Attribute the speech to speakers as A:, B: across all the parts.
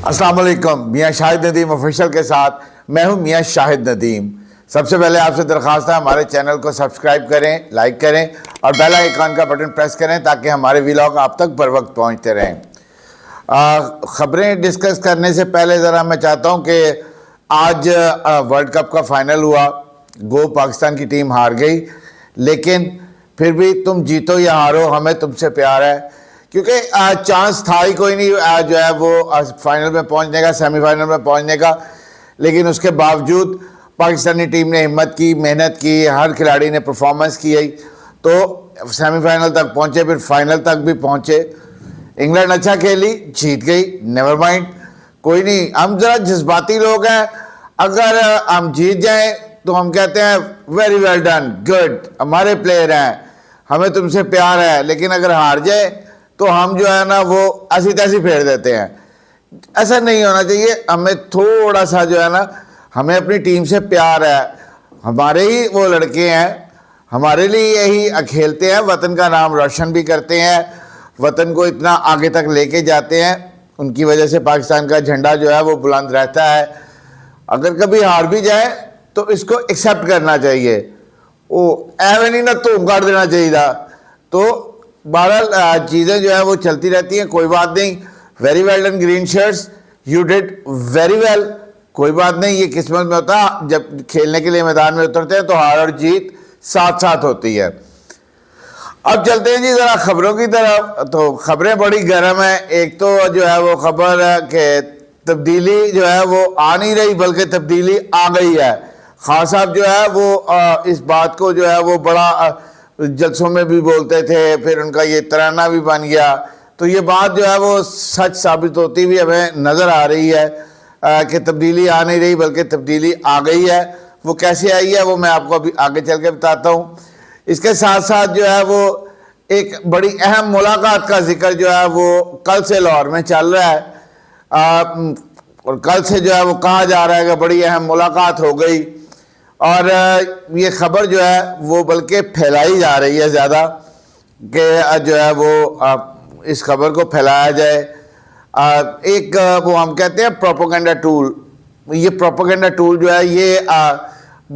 A: السلام علیکم. میاں شاہد ندیم آفیشیل کے ساتھ میں ہوں میاں شاہد ندیم. سب سے پہلے آپ سے درخواست ہے ہمارے چینل کو سبسکرائب کریں, لائک کریں اور بیل آئیکن کا بٹن پریس کریں تاکہ ہمارے ویلاگ آپ تک بر وقت پہنچتے رہیں. خبریں ڈسکس کرنے سے پہلے ذرا میں چاہتا ہوں کہ آج ورلڈ کپ کا فائنل ہوا. گو پاکستان کی ٹیم ہار گئی, لیکن پھر بھی تم جیتو یا ہارو ہمیں تم سے پیار ہے, کیونکہ چانس تھا ہی کوئی نہیں جو ہے وہ فائنل میں پہنچنے کا, سیمی فائنل میں پہنچنے کا. لیکن اس کے باوجود پاکستانی ٹیم نے ہمت کی, محنت کی, ہر کھلاڑی نے پرفارمنس کی ہے تو سیمی فائنل تک پہنچے, پھر فائنل تک بھی پہنچے. انگلینڈ اچھا کھیلی, جیت گئی, نیور مائنڈ, کوئی نہیں. ہم ذرا جذباتی لوگ ہیں, اگر ہم جیت جائیں تو ہم کہتے ہیں ویری ویل ڈن, گڈ, ہمارے پلیئر ہیں, ہمیں تم سے پیار ہے. لیکن اگر ہار جائے تو ہم جو ہے نا وہ ایسی تیسی پھیر دیتے ہیں. ایسا نہیں ہونا چاہیے. ہمیں تھوڑا سا جو ہے نا, ہمیں اپنی ٹیم سے پیار ہے. ہمارے ہی وہ لڑکے ہیں, ہمارے لیے یہی کھیلتے ہیں, وطن کا نام روشن بھی کرتے ہیں, وطن کو اتنا آگے تک لے کے جاتے ہیں. ان کی وجہ سے پاکستان کا جھنڈا جو ہے وہ بلند رہتا ہے. اگر کبھی ہار بھی جائے تو اس کو ایکسیپٹ کرنا چاہیے, وہ ایویں نہیں نہ تو کر دینا چاہیے تھا. تو بہرحال چیزیں جو ہے وہ چلتی رہتی ہیں, کوئی بات نہیں. Very well done green shirts, you did very well. کوئی بات نہیں, یہ قسمت میں ہوتا. جب کھیلنے کے لیے میدان میں اترتے ہیں تو ہار اور جیت ساتھ ساتھ ہوتی ہے. اب چلتے ہیں جی ذرا خبروں کی طرف. تو خبریں بڑی گرم ہیں. ایک تو جو ہے وہ خبر ہے کہ تبدیلی جو ہے وہ آ نہیں رہی, بلکہ تبدیلی آ گئی ہے. خان صاحب جو ہے وہ اس بات کو جو ہے وہ بڑا جلسوں میں بھی بولتے تھے, پھر ان کا یہ ترانہ بھی بن گیا. تو یہ بات جو ہے وہ سچ ثابت ہوتی ہوئی ہمیں نظر آ رہی ہے کہ تبدیلی آ نہیں رہی بلکہ تبدیلی آ گئی ہے. وہ کیسے آئی ہے وہ میں آپ کو ابھی آگے چل کے بتاتا ہوں. اس کے ساتھ ساتھ جو ہے وہ ایک بڑی اہم ملاقات کا ذکر جو ہے وہ کل سے لاہور میں چل رہا ہے, اور کل سے جو ہے وہ کہا جا رہا ہے کہ بڑی اہم ملاقات ہو گئی. اور یہ خبر جو ہے وہ بلکہ پھیلائی جا رہی ہے زیادہ, کہ جو ہے وہ اس خبر کو پھیلایا جائے. ایک وہ ہم کہتے ہیں پروپیگنڈا ٹول. یہ پروپیگنڈا ٹول جو ہے یہ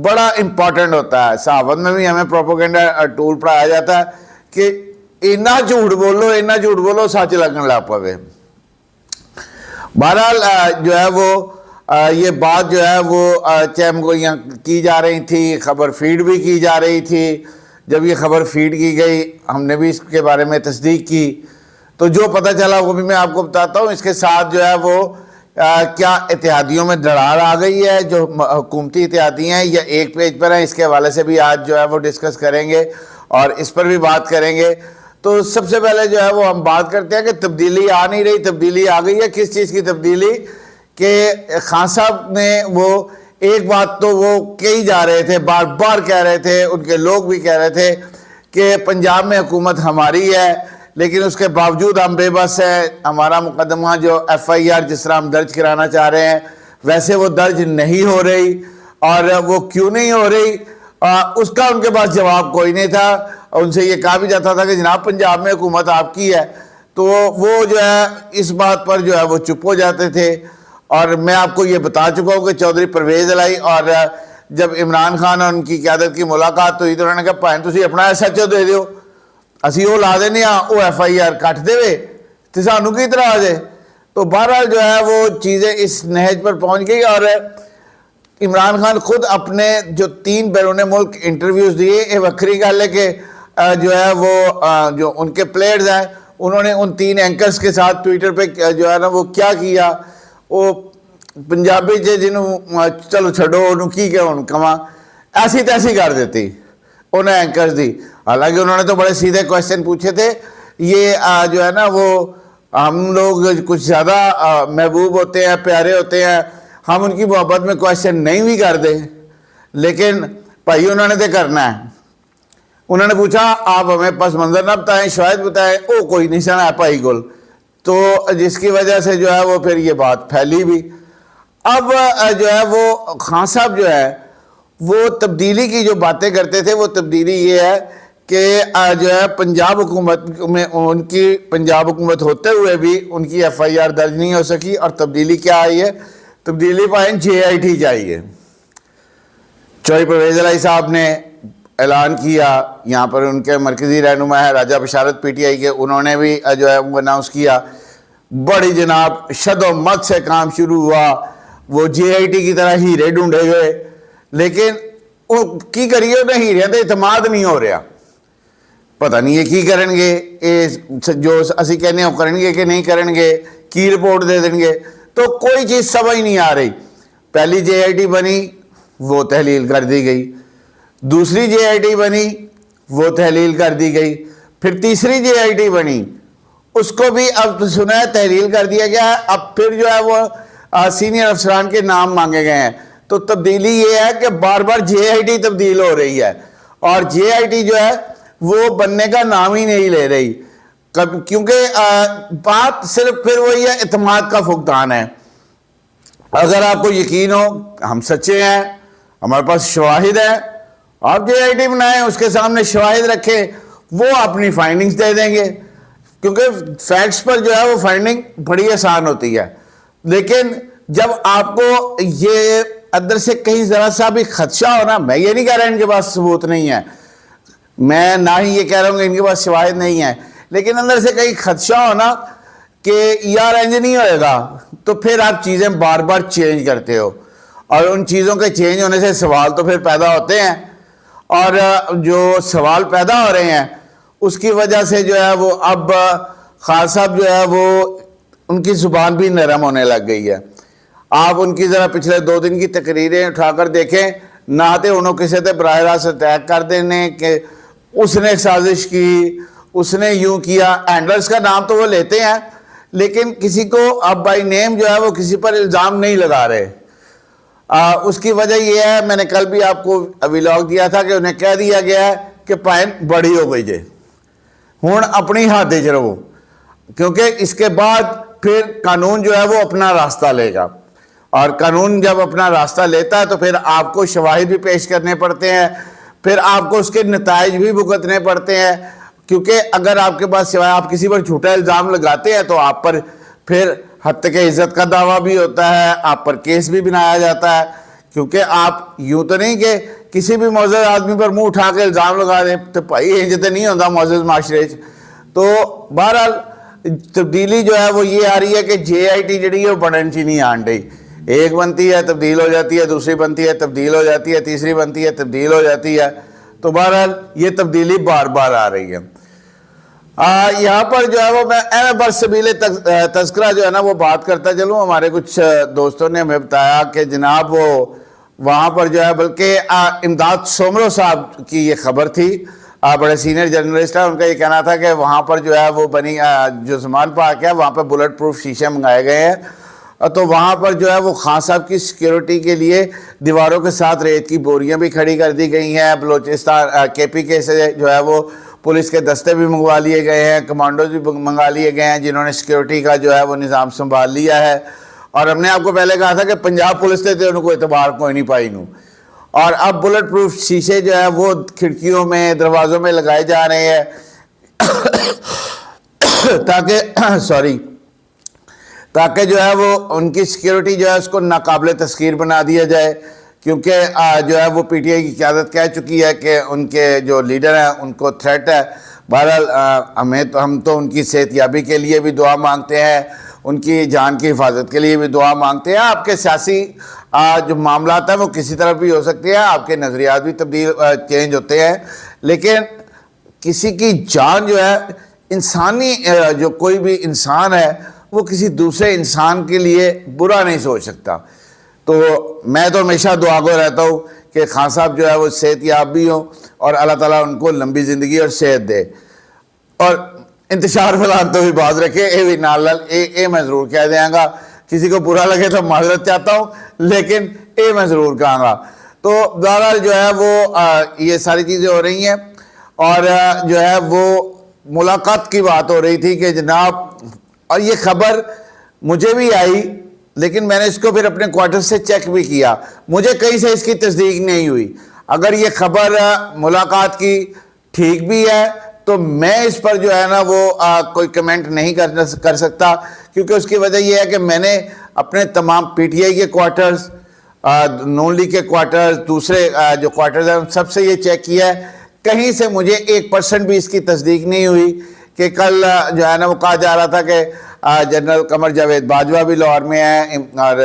A: بڑا امپورٹنٹ ہوتا ہے. صحافت میں بھی ہمیں پروپیگنڈا ٹول پڑھایا جاتا ہے کہ اینا جھوٹ بولو سچ لگن لگ پوے. بہرحال جو ہے وہ یہ بات جو ہے وہ چیم گوئیاں کی جا رہی تھی, خبر فیڈ بھی کی جا رہی تھی. جب یہ خبر فیڈ کی گئی ہم نے بھی اس کے بارے میں تصدیق کی, تو جو پتہ چلا وہ بھی میں آپ کو بتاتا ہوں. اس کے ساتھ جو ہے وہ کیا اتحادیوں میں دراڑ آ گئی ہے, جو حکومتی اتحادی ہیں یا ایک پیج پر ہیں, اس کے حوالے سے بھی آج جو ہے وہ ڈسکس کریں گے اور اس پر بھی بات کریں گے. تو سب سے پہلے جو ہے وہ ہم بات کرتے ہیں کہ تبدیلی آ نہیں رہی, تبدیلی آ گئی ہے. کس چیز کی تبدیلی؟ کہ خان صاحب نے وہ ایک بات تو وہ کہی جا رہے تھے, بار بار کہہ رہے تھے, ان کے لوگ بھی کہہ رہے تھے کہ پنجاب میں حکومت ہماری ہے, لیکن اس کے باوجود ہم بے بس ہیں. ہمارا مقدمہ جو ایف آئی آر جس طرح ہم درج کرانا چاہ رہے ہیں ویسے وہ درج نہیں ہو رہی, اور وہ کیوں نہیں ہو رہی اس کا ان کے پاس جواب کوئی نہیں تھا. ان سے یہ کہا بھی جاتا تھا کہ جناب پنجاب میں حکومت آپ کی ہے, تو وہ جو ہے اس بات پر جو ہے وہ چپ ہو جاتے تھے. اور میں آپ کو یہ بتا چکا ہوں کہ چودھری پرویز الہی اور جب عمران خان اور ان کی قیادت کی ملاقات ہوئی تو انہوں نے کہا بھائیں تسی اپنا ایس ایچ او دے دیو, اسی وہ لا دینے وہ ایف آئی آر کٹ دے تو سانو کی طرح آ جائے. تو بہرحال جو ہے وہ چیزیں اس نہج پر پہنچ گئی. اور عمران خان خود اپنے جو 3 بیرون ملک انٹرویوز دیے, یہ وکری گل ہے کہ جو ہے وہ جو ان کے پلیئرز ہیں انہوں نے ان 3 اینکرز کے ساتھ ٹویٹر پہ جو ہے نا وہ کیا کیا, وہ پنجابی جنہوں چلو چھڑو انہوں کی کہ ان کما ایسی تیسی کر دیتی انہیں اینکرز دی. حالانکہ انہوں نے تو بڑے سیدھے کویسچن پوچھے تھے. یہ جو ہے نا وہ ہم لوگ کچھ زیادہ محبوب ہوتے ہیں, پیارے ہوتے ہیں, ہم ان کی محبت میں کویسچن نہیں بھی کر دیں, لیکن بھائی انہوں نے تو کرنا ہے. انہوں نے پوچھا آپ ہمیں پس منظر نہ بتائیں, شاید بتائیں, او کوئی نہیں سنا ہے بھائی گل, تو جس کی وجہ سے جو ہے وہ پھر یہ بات پھیلی بھی. اب جو ہے وہ خان صاحب جو ہے وہ تبدیلی کی جو باتیں کرتے تھے, وہ تبدیلی یہ ہے کہ جو ہے پنجاب حکومت میں ان کی پنجاب حکومت ہوتے ہوئے بھی ان کی ایف آئی آر درج نہیں ہو سکی، اور تبدیلی کیا آئی ہے؟ تبدیلی پائیں جے آئی ٹی چاہیے۔ چوہدری پرویز الہی صاحب نے اعلان کیا، یہاں پر ان کے مرکزی رہنما ہے راجہ بشارت پی ٹی آئی کے، انہوں نے بھی جو ہے وہ اناؤنس کیا، بڑی جناب شد و مت سے کام شروع ہوا، وہ جے آئی ٹی کی طرح ہیرے ڈھونڈے گئے، لیکن وہ کی کریے انہیں ہیرے تو اعتماد نہیں ہو رہا، پتہ نہیں یہ کی کریں گے، جو اسی کہنے وہ کریں گے کہ نہیں کریں گے، کی رپورٹ دے دیں گے، تو کوئی چیز سمجھ نہیں آ رہی۔ پہلی جے آئی ٹی بنی وہ تحلیل کر دی گئی، دوسری جے آئی ٹی بنی وہ تحلیل کر دی گئی، پھر تیسری جے آئی ٹی بنی اس کو بھی اب سنا ہے تحلیل کر دیا گیا ہے، اب پھر جو ہے وہ سینئر افسران کے نام مانگے گئے ہیں۔ تو تبدیلی یہ ہے کہ بار بار جے آئی ٹی تبدیل ہو رہی ہے، اور جے آئی ٹی جو ہے وہ بننے کا نام ہی نہیں لے رہی، کیونکہ بات صرف پھر وہی ہے، اعتماد کا فقدان ہے۔ اگر آپ کو یقین ہو ہم سچے ہیں، ہمارے پاس شواہد ہیں، آپ جے آئی ٹی بنائیں، اس کے سامنے شواہد رکھیں، وہ اپنی فائنڈنگز دے دیں گے، کیونکہ فیکٹس پر جو ہے وہ فائنڈنگ بڑی آسان ہوتی ہے۔ لیکن جب آپ کو یہ اندر سے کہیں ذرا سا بھی خدشہ ہو نا، میں یہ نہیں کہہ رہا ان کے پاس ثبوت نہیں ہے، میں نہ ہی یہ کہہ رہا ہوں کہ ان کے پاس شواہد نہیں ہے، لیکن اندر سے کہیں خدشہ ہو نا کہ یار انج نہیں ہوئے گا، تو پھر آپ چیزیں بار بار چینج کرتے ہو، اور ان چیزوں کے چینج ہونے سے سوال تو پھر پیدا ہوتے ہیں، اور جو سوال پیدا ہو رہے ہیں اس کی وجہ سے جو ہے وہ اب خان صاحب جو ہے وہ ان کی زبان بھی نرم ہونے لگ گئی ہے۔ آپ ان کی ذرا پچھلے 2 دن کی تقریریں اٹھا کر دیکھیں، نہ تو انہوں کسی تے براہ راست اٹیک کر دینے کہ اس نے سازش کی، اس نے یوں کیا، ہینڈلرز کا نام تو وہ لیتے ہیں لیکن کسی کو اب بائی نیم جو ہے وہ کسی پر الزام نہیں لگا رہے۔ اس کی وجہ یہ ہے، میں نے کل بھی آپ کو ویلاگ دیا تھا کہ انہیں کہہ دیا گیا ہے کہ پائن بڑی ہو گئی جے، ہون اپنی ہاتھ دے رہو، کیونکہ اس کے بعد پھر قانون جو ہے وہ اپنا راستہ لے گا، اور قانون جب اپنا راستہ لیتا ہے تو پھر آپ کو شواہد بھی پیش کرنے پڑتے ہیں، پھر آپ کو اس کے نتائج بھی بھگتنے پڑتے ہیں، کیونکہ اگر آپ کے پاس سوائے آپ کسی پر جھوٹا الزام لگاتے ہیں تو آپ پر پھر حد تک عزت کا دعویٰ بھی ہوتا ہے، آپ پر کیس بھی بنایا جاتا ہے، کیونکہ آپ یوں تو نہیں کہ کسی بھی معزز آدمی پر منہ اٹھا کے الزام لگا دیں، تو بھائی انج تے نہیں ہوتا معزز معاشرے چ۔ تو بہرحال تبدیلی جو ہے وہ یہ آ رہی ہے کہ جے آئی ٹی جڑی ہے وہ بڑھن چی نہیں آن رہی، ایک بنتی ہے تبدیل ہو جاتی ہے، دوسری بنتی ہے تبدیل ہو جاتی ہے، تیسری بنتی ہے تبدیل ہو جاتی ہے، تو بہرحال یہ تبدیلی بار بار آ رہی ہے۔ یہاں پر جو ہے وہ میں برسبیل تذکرہ جو ہے نا وہ بات کرتا چلوں، ہمارے کچھ دوستوں نے ہمیں بتایا کہ جناب وہ وہاں پر جو ہے، بلکہ امداد سومرو صاحب کی یہ خبر تھی، بڑے سینئر جرنلسٹ ہیں، ان کا یہ کہنا تھا کہ وہاں پر جو ہے وہ بنی جو زمان پارک ہے وہاں پہ بلٹ پروف شیشے منگائے گئے ہیں، تو وہاں پر جو ہے وہ خان صاحب کی سیکیورٹی کے لیے دیواروں کے ساتھ ریت کی بوریاں بھی کھڑی کر دی گئی ہیں، بلوچستان کے پی کے سے جو ہے وہ پولیس کے دستے بھی منگوا لیے گئے ہیں، کمانڈوز بھی منگا لیے گئے ہیں جنہوں نے سیکیورٹی کا جو ہے وہ نظام سنبھال لیا ہے، اور ہم نے آپ کو پہلے کہا تھا کہ پنجاب پولیس نے ان کو اعتبار کوئی نہیں پائی نوں، اور اب بلٹ پروف شیشے جو ہے وہ کھڑکیوں میں دروازوں میں لگائے جا رہے ہیں تاکہ جو ہے وہ ان کی سیکیورٹی جو ہے اس کو ناقابل تسخیر بنا دیا جائے، کیونکہ جو ہے وہ پی ٹی آئی کی قیادت کہہ چکی ہے کہ ان کے جو لیڈر ہیں ان کو تھریٹ ہے۔ بہرحال ہم تو ان کی صحت یابی کے لیے بھی دعا مانگتے ہیں، ان کی جان کی حفاظت کے لیے بھی دعا مانگتے ہیں۔ آپ کے سیاسی جو معاملات ہیں وہ کسی طرف بھی ہو سکتے ہیں، آپ کے نظریات بھی چینج ہوتے ہیں، لیکن کسی کی جان جو ہے انسانی جو کوئی بھی انسان ہے وہ کسی دوسرے انسان کے لیے برا نہیں سوچ سکتا۔ تو میں تو ہمیشہ دعا گو رہتا ہوں کہ خان صاحب جو ہے وہ صحت یاب بھی ہوں اور اللہ تعالیٰ ان کو لمبی زندگی اور صحت دے، اور انتشار فلان تو بھی باز رکھے، میں ضرور کہہ دیا گا، کسی کو برا لگے تو معذرت چاہتا ہوں، لیکن میں ضرور کہاں گا۔ تو بہرحال جو ہے وہ یہ ساری چیزیں ہو رہی ہیں، اور جو ہے وہ ملاقات کی بات ہو رہی تھی کہ جناب، اور یہ خبر مجھے بھی آئی لیکن میں نے اس کو پھر اپنے کوارٹر سے چیک بھی کیا، مجھے کہیں سے اس کی تصدیق نہیں ہوئی۔ اگر یہ خبر ملاقات کی ٹھیک بھی ہے، تو میں اس پر جو ہے نا وہ کوئی کمنٹ نہیں کر سکتا، کیونکہ اس کی وجہ یہ ہے کہ میں نے اپنے تمام پی ٹی آئی کے کوارٹرز، نون لیگ کے کوارٹرز، دوسرے جو کوارٹرز ہیں ان سب سے یہ چیک کیا ہے، کہیں سے مجھے 1% بھی اس کی تصدیق نہیں ہوئی کہ کل جو ہے نا وہ کہا جا رہا تھا کہ جنرل قمر جاوید باجوہ بھی لاہور میں ہے، اور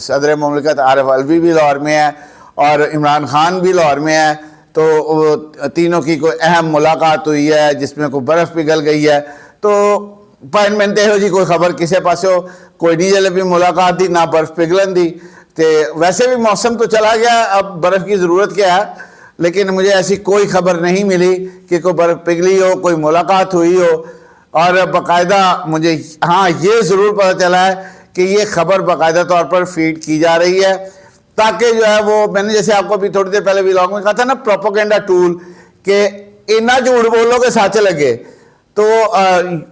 A: صدر مملکت عارف علوی بھی لاہور میں ہے، اور عمران خان بھی لاہور میں ہے، تو تینوں کی کوئی اہم ملاقات ہوئی ہے جس میں کوئی برف پگھل گئی ہے۔ تو پوائنٹ منتے ہو جی کوئی خبر کسے پاسے ہو، کوئی نہیں جلے بھی ملاقات دی نہ برف پگھلن دی، کہ ویسے بھی موسم تو چلا گیا، اب برف کی ضرورت کیا ہے، لیکن مجھے ایسی کوئی خبر نہیں ملی کہ کوئی برف پگھلی ہو، کوئی ملاقات ہوئی ہو۔ اور باقاعدہ مجھے ہاں یہ ضرور پتہ چلا ہے کہ یہ خبر باقاعدہ طور پر فیڈ کی جا رہی ہے، تاکہ جو ہے وہ میں نے جیسے آپ کو بھی تھوڑی دیر پہلے ویلاگ میں کہا تھا نا، پروپیگنڈا ٹول، کہ اتنا جھوٹ بولو کہ سچ لگے۔ تو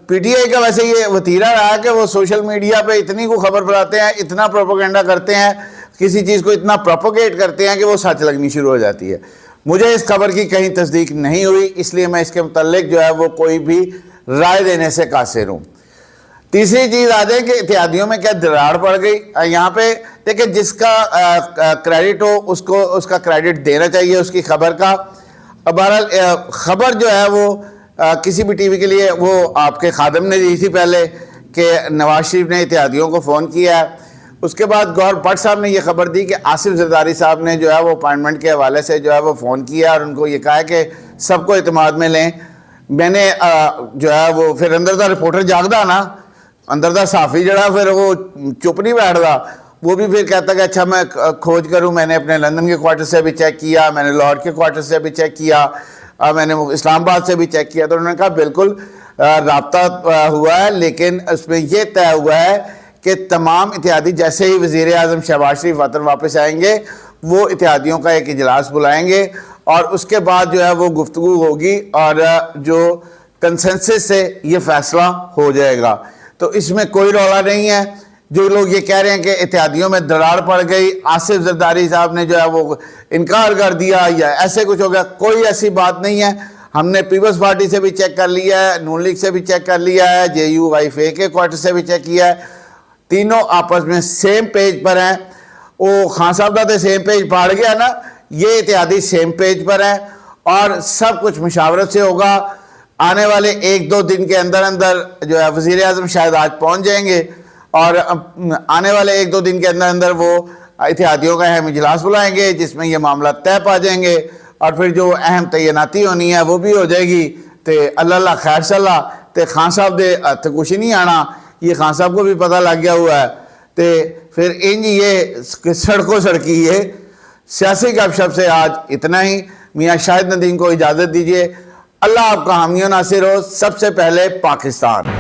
A: پی ٹی آئی کا ویسے یہ وتیرہ رہا ہے کہ وہ سوشل میڈیا پہ اتنی کو خبر پھیلاتے ہیں، اتنا پروپیگنڈا کرتے ہیں، کسی چیز کو اتنا پروپیگیٹ کرتے ہیں کہ وہ سچ لگنی شروع ہو جاتی ہے۔ مجھے اس خبر کی کہیں تصدیق نہیں ہوئی، اس لیے میں اس کے متعلق جو ہے وہ کوئی بھی رائے دینے سے قاصر ہوں۔ تیسری چیز آ جائے کہ اتحادیوں میں کیا دراڑ پڑ گئی۔ یہاں پہ دیکھیں جس کا کریڈٹ ہو اس کو اس کا کریڈٹ دینا چاہیے اس کی خبر کا۔ بہرحال خبر جو ہے وہ کسی بھی ٹی وی کے لیے وہ آپ کے خادم نے دی تھی پہلے کہ نواز شریف نے اتحادیوں کو فون کیا ہے، اس کے بعد گوہر بٹ صاحب نے یہ خبر دی کہ آصف زرداری صاحب نے جو ہے وہ اپائنٹمنٹ کے حوالے سے جو ہے وہ فون کیا اور ان کو یہ کہا ہے کہ سب کو اعتماد میں لیں۔ میں نے جو ہے وہ پھر اندر دا رپورٹر جاگدا نا، اندر دا صحافی جڑا پھر وہ چپ نہیں بیٹھدا، وہ بھی پھر کہتا کہ اچھا میں کھوج کروں، میں نے اپنے لندن کے کوارٹر سے بھی چیک کیا، میں نے لاہور کے کوارٹر سے بھی چیک کیا، میں نے اسلام آباد سے بھی چیک کیا۔ تو انہوں نے کہا بالکل رابطہ ہوا ہے، لیکن اس میں یہ طے ہوا ہے کہ تمام اتحادی جیسے ہی وزیر اعظم شہباز شریف وطن واپس آئیں گے وہ اتحادیوں کا ایک اجلاس بلائیں گے، اور اس کے بعد جو ہے وہ گفتگو ہوگی اور جو کنسنسس سے یہ فیصلہ ہو جائے گا۔ تو اس میں کوئی رولا نہیں ہے۔ جو لوگ یہ کہہ رہے ہیں کہ اتحادیوں میں دراڑ پڑ گئی، آصف زرداری صاحب نے جو ہے وہ انکار کر دیا یا ایسے کچھ ہو گیا، کوئی ایسی بات نہیں ہے۔ ہم نے پیپلز پارٹی سے بھی چیک کر لیا ہے، نون لیگ سے بھی چیک کر لیا ہے، جے یو وائی اے کے کوارٹر سے بھی چیک کیا ہے، تینوں آپس میں سیم پیج پر ہیں۔ وہ خان صاحب کا تو سیم پیج پاڑ گیا نا، یہ اتحادی سیم پیج پر ہیں، اور سب کچھ مشاورت سے ہوگا۔ آنے والے 1-2 دن کے اندر اندر جو ہے وزیر اعظم شاید آج پہنچ جائیں گے، اور آنے والے 1-2 دن کے اندر اندر وہ اتحادیوں کا اہم اجلاس بلائیں گے جس میں یہ معاملہ طے پا جائیں گے، اور پھر جو اہم تعیناتی ہونی ہے وہ بھی ہو جائے گی۔ تو اللہ خیر صلاح، تو خان صاحب دے ہتھ کچھ نہیں آنا، یہ خان صاحب کو بھی پتہ لگ گیا ہوا ہے۔ تو پھر انج یہ سڑکوں سڑکی یہ سیاسی گپ شپ سے آج اتنا ہی۔ میاں شاہد ندیم کو اجازت دیجیے۔ اللہ آپ کا حامی و ناصر ہو۔ سب سے پہلے پاکستان۔